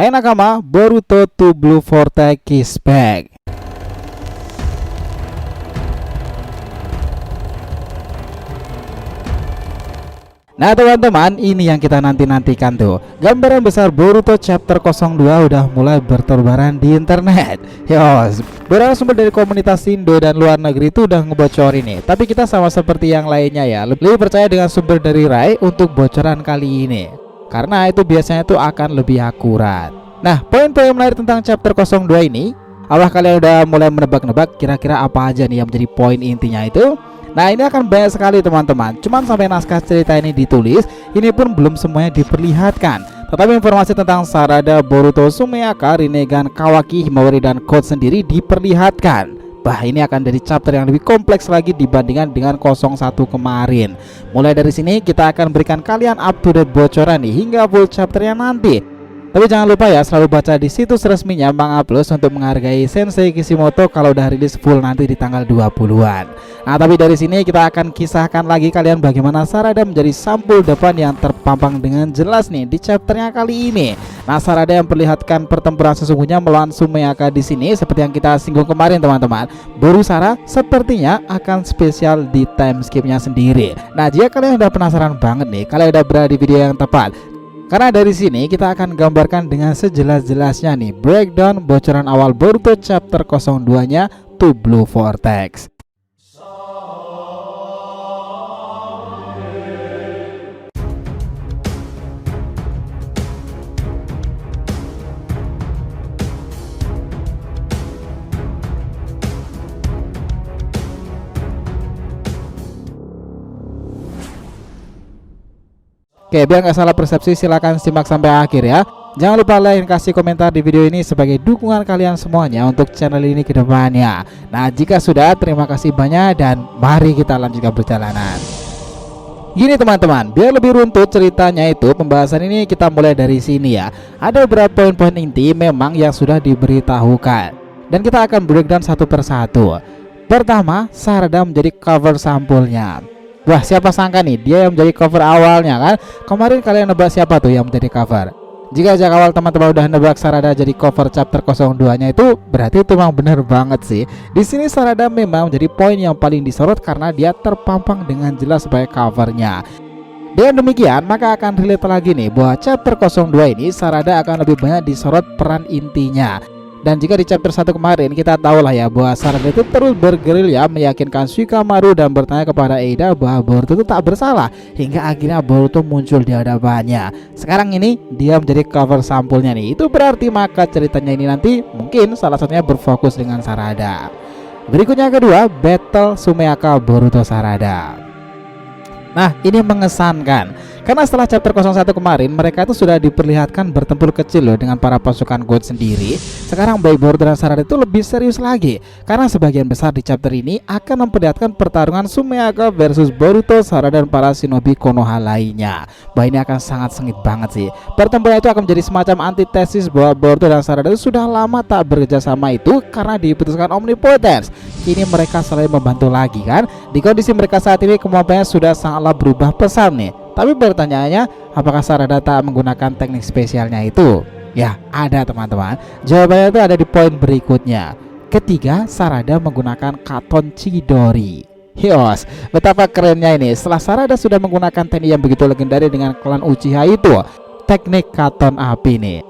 Hai nakama, Boruto to Blue Vortex is back. Nah teman-teman, ini yang kita nanti-nantikan tuh. Gambaran besar Boruto chapter 02 udah mulai berterbaran di internet. Yos, beberapa sumber dari komunitas Indo dan luar negeri itu udah ngebocor ini. Tapi kita sama seperti yang lainnya ya, lebih percaya dengan sumber dari Rai untuk bocoran kali ini, karena itu biasanya tuh akan lebih akurat. Nah, poin-poin menarik tentang chapter 02 ini, apakah kalian udah mulai menebak-nebak kira-kira apa aja nih yang menjadi poin intinya itu? Nah ini akan banyak sekali teman-teman. Cuman sampai naskah cerita ini ditulis, ini pun belum semuanya diperlihatkan. Tetapi informasi tentang Sarada, Boruto, Sumeyaka, Rinnegan, Kawaki, Himawari, dan Code sendiri diperlihatkan. Bah, ini akan jadi chapter yang lebih kompleks lagi dibandingkan dengan 01 kemarin. Mulai dari sini kita akan berikan kalian up to date bocoran nih hingga full chapternya nanti. Tapi jangan lupa ya, selalu baca di situs resminya Manga Plus untuk menghargai Sensei Kishimoto kalau udah rilis full nanti di tanggal 20-an. Nah, tapi dari sini kita akan kisahkan lagi kalian bagaimana Sarada menjadi sampul depan yang terpampang dengan jelas nih di chapternya kali ini. Nah, Sarada yang perlihatkan pertempuran sesungguhnya melawan Sumeyaka di sini seperti yang kita singgung kemarin teman-teman. Boru Sara sepertinya akan spesial di time skipnya sendiri. Nah, jika kalian udah penasaran banget nih, kalian udah berada di video yang tepat. Karena dari sini kita akan gambarkan dengan sejelas-jelasnya nih breakdown bocoran awal Boruto chapter 02-nya to Blue Vortex. Oke, biar nggak salah persepsi silahkan simak sampai akhir ya. Jangan lupa like dan kasih komentar di video ini sebagai dukungan kalian semuanya untuk channel ini ke depannya. Nah jika sudah, terima kasih banyak dan mari kita lanjutkan perjalanan. Gini teman-teman, biar lebih runtut ceritanya itu, pembahasan ini kita mulai dari sini ya. Ada beberapa poin-poin inti memang yang sudah diberitahukan, dan kita akan breakdown satu persatu. Pertama, Sarada menjadi cover sampulnya. Wah, siapa sangka nih dia yang menjadi cover awalnya kan? Kemarin kalian nebak siapa tuh yang menjadi cover? Jika sejak awal teman-teman udah nebak Sarada jadi cover chapter 02-nya itu, berarti itu memang bener banget sih. Di sini Sarada memang menjadi poin yang paling disorot karena dia terpampang dengan jelas sebagai covernya. Dengan demikian, maka akan relate lagi nih bahwa chapter 02 ini Sarada akan lebih banyak disorot peran intinya. Dan jika di chapter 1 kemarin kita tahu lah ya bahwa Sarada itu terus bergerilya meyakinkan Shikamaru dan bertanya kepada Eida bahwa Boruto itu tak bersalah, hingga akhirnya Boruto muncul di hadapannya. Sekarang ini dia menjadi cover sampulnya nih. Itu berarti maka ceritanya ini nanti mungkin salah satunya berfokus dengan Sarada. Berikutnya kedua, battle Sumeyaka Boruto Sarada. Nah ini mengesankan karena setelah chapter 01 kemarin mereka itu sudah diperlihatkan bertempur kecil loh dengan para pasukan God sendiri. Sekarang baik Boruto dan Sarada itu lebih serius lagi karena sebagian besar di chapter ini akan memperlihatkan pertarungan Sumeyaka versus Boruto, Sarada dan para shinobi Konoha lainnya. Bah ini akan sangat sengit banget sih. Pertempuran itu akan menjadi semacam antitesis bahwa Boruto dan Sarada itu sudah lama tak bekerja sama itu karena diputuskan omnipotence. Kini mereka selalu membantu lagi kan. Di kondisi mereka saat ini kemampuannya sudah sangatlah berubah pesat nih. Tapi pertanyaannya, apakah Sarada tak menggunakan teknik spesialnya itu? Ya ada teman-teman. Jawabannya itu ada di poin berikutnya. Ketiga, Sarada menggunakan Katon Chidori. Hios, betapa kerennya ini. Setelah Sarada sudah menggunakan teknik yang begitu legendaris dengan klan Uchiha itu, teknik Katon api nih.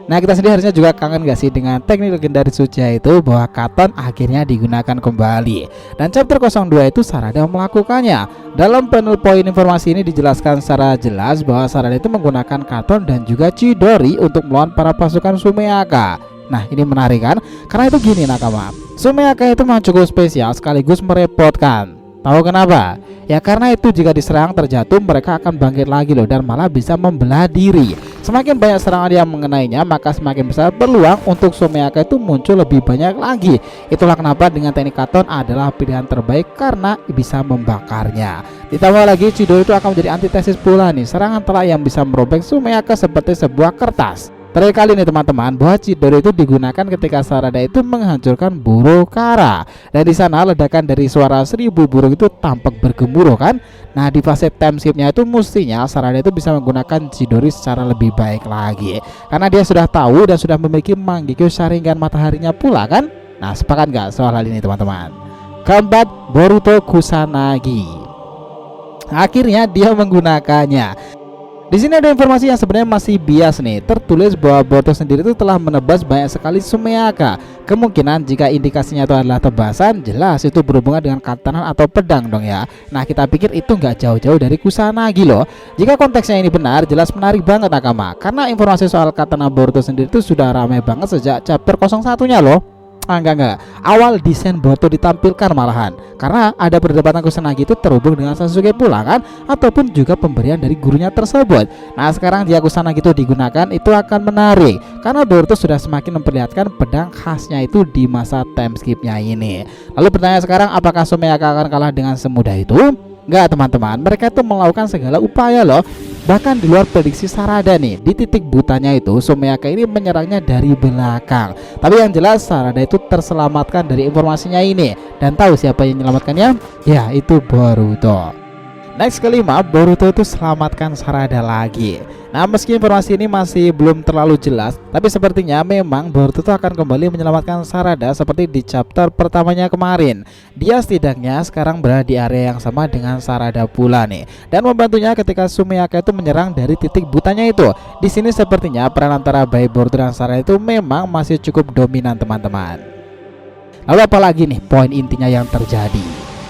Nah kita sendiri harusnya juga kangen gak sih dengan teknik legendaris Uchiha itu, bahwa Katon akhirnya digunakan kembali. Dan chapter 02 itu Sarada melakukannya. Dalam panel poin informasi ini dijelaskan secara jelas bahwa Sarada itu menggunakan Katon dan juga Chidori untuk melawan para pasukan Sumeyaka. Nah ini menarik kan? Karena itu gini nakama, Sumeyaka itu memang cukup spesial sekaligus merepotkan. Tahu kenapa? Ya karena itu jika diserang terjatuh mereka akan bangkit lagi loh, dan malah bisa membelah diri. Semakin banyak serangan yang mengenainya, maka semakin besar peluang untuk Sumeyaka itu muncul lebih banyak lagi. Itulah kenapa dengan teknik Katon adalah pilihan terbaik karena bisa membakarnya. Ditambah lagi Chidori itu akan menjadi antitesis pula nih, serangan telak yang bisa merobek Sumeyaka seperti sebuah kertas. Terakhir kali nih teman-teman, bahwa Chidori itu digunakan ketika Sarada itu menghancurkan burung kara, dan di sana ledakan dari suara 1000 burung itu tampak bergemuruh kan. Nah, di fase time skipnya itu mestinya Sarada itu bisa menggunakan Chidori secara lebih baik lagi, karena dia sudah tahu dan sudah memiliki Mangekyo Sharingan mataharinya pula kan. Nah, sepakat nggak soal hal ini teman-teman? Keempat, Boruto Kusanagi. Akhirnya dia menggunakannya. Di sini ada informasi yang sebenarnya masih bias nih. Tertulis bahwa Boruto sendiri itu telah menebas banyak sekali Sumeaka. Kemungkinan jika indikasinya itu adalah tebasan, jelas itu berhubungan dengan katana atau pedang dong ya. Nah, kita pikir itu nggak jauh-jauh dari Kusanagi loh. Jika konteksnya ini benar, jelas menarik banget Nakama. Karena informasi soal katana Boruto sendiri itu sudah ramai banget sejak chapter 01-nya loh. Enggak. Awal desain Boruto ditampilkan malahan, karena ada perdebatan Kusanagi itu terhubung dengan Sasuke pula kan, ataupun juga pemberian dari gurunya tersebut. Nah, sekarang jika Kusanagi itu digunakan, itu akan menarik karena Boruto sudah semakin memperlihatkan pedang khasnya itu di masa time skipnya ini. Lalu pertanyaan sekarang, apakah Sumeaka akan kalah dengan semudah itu? Enggak teman-teman, mereka itu melakukan segala upaya loh. Bahkan di luar prediksi Sarada nih, di titik butanya itu Sumeaka ini menyerangnya dari belakang. Tapi yang jelas Sarada itu terselamatkan dari informasinya ini. Dan tahu siapa yang menyelamatkannya? Ya, itu Boruto. Next kelima, Boruto itu selamatkan Sarada lagi. Nah, meski informasi ini masih belum terlalu jelas, tapi sepertinya memang Boruto itu akan kembali menyelamatkan Sarada seperti di chapter pertamanya kemarin. Dia setidaknya sekarang berada di area yang sama dengan Sarada pula nih, dan membantunya ketika Sumeaka itu menyerang dari titik butanya itu. Di sini sepertinya peran antara baik Boruto dan Sarada itu memang masih cukup dominan teman-teman. Lalu apalagi nih poin intinya yang terjadi?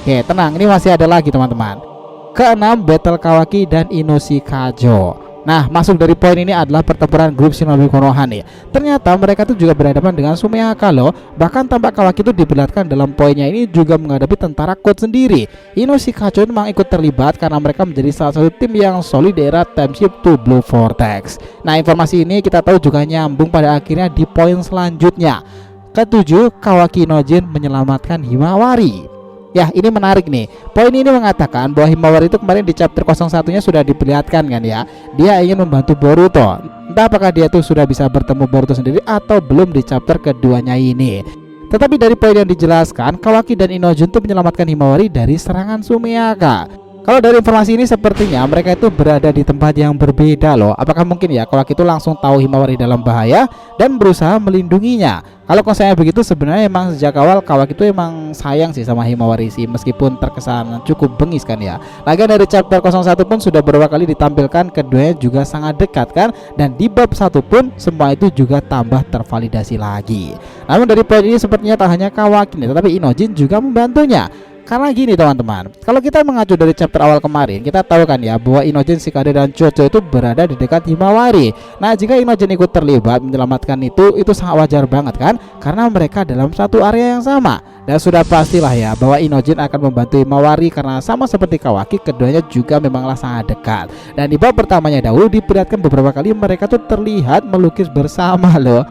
Oke, tenang, ini masih ada lagi teman-teman. Keenam, Battle Kawaki dan Inoshi Kajo. Nah, masuk dari poin ini adalah pertempuran grup Shinobi Konoha nih. Ternyata mereka tuh juga berhadapan dengan Sumeaka loh. Bahkan tampak Kawaki itu diperlihatkan dalam poinnya ini juga menghadapi tentara Code sendiri. Inoshi Kajo memang ikut terlibat karena mereka menjadi salah satu tim yang solid di era time skip to Blue Vortex. Nah, informasi ini kita tahu juga nyambung pada akhirnya di poin selanjutnya. Ketujuh, Kawaki Nojin menyelamatkan Himawari. Ya, ini menarik nih. Poin ini mengatakan bahwa Himawari itu kemarin di chapter 01-nya sudah diperlihatkan kan ya. Dia ingin membantu Boruto. Entah apakah dia tuh sudah bisa bertemu Boruto sendiri atau belum di chapter keduanya ini. Tetapi dari poin yang dijelaskan, Kawaki dan Inojin tuh menyelamatkan Himawari dari serangan Sumeaka. Kalau dari informasi ini sepertinya mereka itu berada di tempat yang berbeda loh. Apakah mungkin ya Kawaki itu langsung tahu Himawari dalam bahaya dan berusaha melindunginya? Kalau konsepnya begitu, sebenarnya emang sejak awal Kawaki itu emang sayang sih sama Himawari sih, meskipun terkesan cukup bengis kan ya. Lagian dari chapter 01 pun sudah beberapa kali ditampilkan keduanya juga sangat dekat kan, dan di bab 1 pun semua itu juga tambah tervalidasi lagi. Namun dari poin ini sepertinya tak hanya Kawaki nih, tetapi Inojin juga membantunya. Karena gini teman-teman, kalau kita mengacu dari chapter awal kemarin, kita tahu kan ya bahwa Inojin, Shikade, dan Chocho itu berada di dekat Himawari. Nah, jika Inojin ikut terlibat menyelamatkan itu sangat wajar banget kan, karena mereka dalam satu area yang sama. Dan sudah pastilah ya bahwa Inojin akan membantu Himawari karena sama seperti Kawaki, keduanya juga memanglah sangat dekat. Dan di bab pertamanya dahulu diperlihatkan beberapa kali mereka tuh terlihat melukis bersama loh.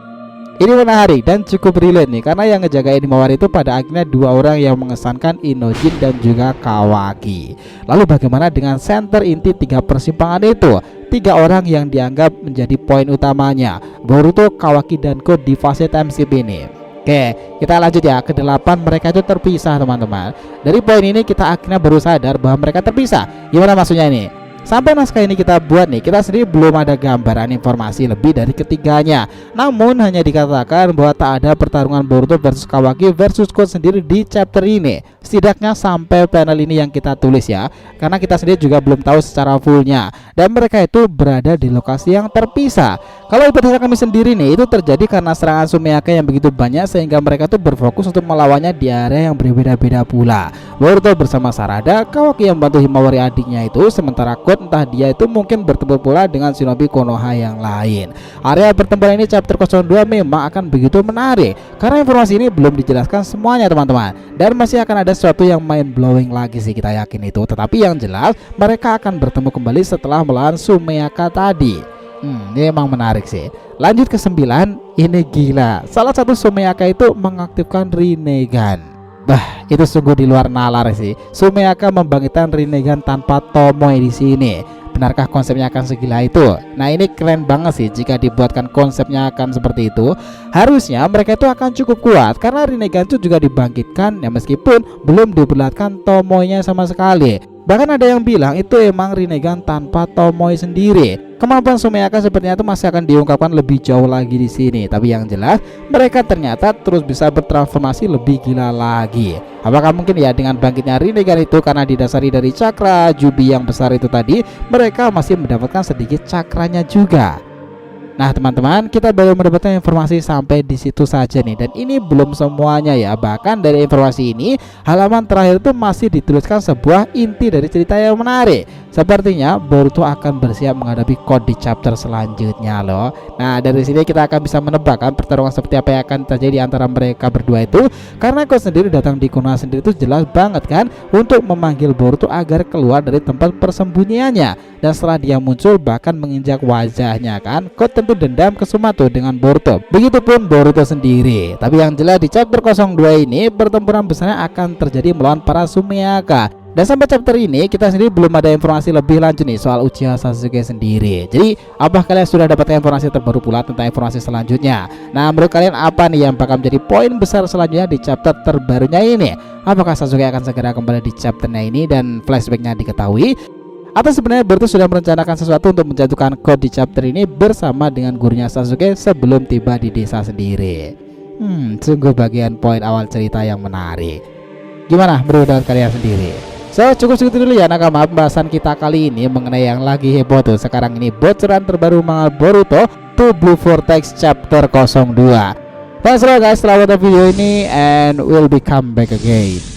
Ini menarik dan cukup relate nih, karena yang ngejagain Himawari itu pada akhirnya dua orang yang mengesankan, Inojin dan juga Kawaki. Lalu bagaimana dengan center inti 3 persimpangan itu? 3 orang yang dianggap menjadi poin utamanya, Boruto, Kawaki, dan Code di fase time skip ini. Oke, kita lanjut ya. Ke-8 mereka itu terpisah teman-teman. Dari poin ini kita akhirnya baru sadar bahwa mereka terpisah. Gimana maksudnya ini? Sampai naskah ini kita buat nih, kita sendiri belum ada gambaran informasi lebih dari ketiganya. Namun hanya dikatakan bahwa tak ada pertarungan Boruto versus Kawaki versus Code sendiri di chapter ini. Setidaknya sampai panel ini yang kita tulis ya, karena kita sendiri juga belum tahu secara fullnya. Dan mereka itu berada di lokasi yang terpisah. Kalau hipotesa kami sendiri nih, itu terjadi karena serangan Sumeaka yang begitu banyak sehingga mereka tuh berfokus untuk melawannya di area yang berbeda-beda pula. Boruto bersama Sarada, Kawaki yang bantu Himawari adiknya itu, sementara Code entah dia itu mungkin bertemu pula dengan Shinobi Konoha yang lain. Area pertempuran ini chapter 02 memang akan begitu menarik karena informasi ini belum dijelaskan semuanya teman-teman, dan masih akan ada sesuatu yang mind blowing lagi sih, kita yakin itu. Tetapi yang jelas mereka akan bertemu kembali setelah melawan Sumeaka tadi. Ini emang menarik sih. Lanjut ke 9, ini gila. Salah satu Sumeaka itu mengaktifkan Rinnegan. Bah, itu sungguh di luar nalar sih. Sumeaka membangkitkan Rinnegan tanpa Tomoe di sini. benarkah konsepnya akan segila itu? Nah, ini keren banget sih jika dibuatkan konsepnya akan seperti itu. Harusnya mereka itu akan cukup kuat karena Rinnegan itu juga dibangkitkan ya, meskipun belum diperlihatkan Tomoe-nya sama sekali. Bahkan ada yang bilang itu emang Rinnegan tanpa Tomoe sendiri. Kemampuan Sumiyaka sepertinya itu masih akan diungkapkan lebih jauh lagi di sini. Tapi yang jelas mereka ternyata terus bisa bertransformasi lebih gila lagi. Apakah mungkin ya dengan bangkitnya Rinnegan itu karena didasari dari cakra Jubi yang besar itu tadi, mereka masih mendapatkan sedikit cakranya juga. Nah teman-teman, kita baru mendapatkan informasi sampai di situ saja nih, dan ini belum semuanya ya. Bahkan dari informasi ini, halaman terakhir itu masih dituliskan sebuah inti dari cerita yang menarik. Sepertinya Boruto akan bersiap menghadapi Code di chapter selanjutnya loh. Nah dari sini kita akan bisa menebakkan pertarungan seperti apa yang akan terjadi antara mereka berdua itu, karena Code sendiri datang di Konoha sendiri itu jelas banget kan untuk memanggil Boruto agar keluar dari tempat persembunyiannya. Dan setelah dia muncul bahkan menginjak wajahnya kan, Code tentu dendam ke Sumato dengan Boruto. Begitupun Boruto sendiri. Tapi yang jelas di chapter 02 ini pertempuran besarnya akan terjadi melawan para Sumiyaka. Dan sampai chapter ini kita sendiri belum ada informasi lebih lanjut nih soal Uchiha Sasuke sendiri. Jadi apa kalian sudah dapat informasi terbaru pula tentang informasi selanjutnya? Nah menurut kalian apa nih yang bakal menjadi poin besar selanjutnya di chapter terbarunya ini? Apakah Sasuke akan segera kembali di chapternya ini dan flashbacknya diketahui? Atau sebenarnya Boruto sudah merencanakan sesuatu untuk menjatuhkan Code di chapter ini bersama dengan gurunya Sasuke sebelum tiba di desa sendiri? Sungguh bagian poin awal cerita yang menarik. Gimana menurut kalian sendiri? So cukup segitu dulu ya nakama pembahasan kita kali ini mengenai yang lagi heboh tuh sekarang ini, bocoran terbaru manga Boruto to Blue Vortex chapter 02. Thanks a lot guys telah nonton video ini, and we'll be come back again.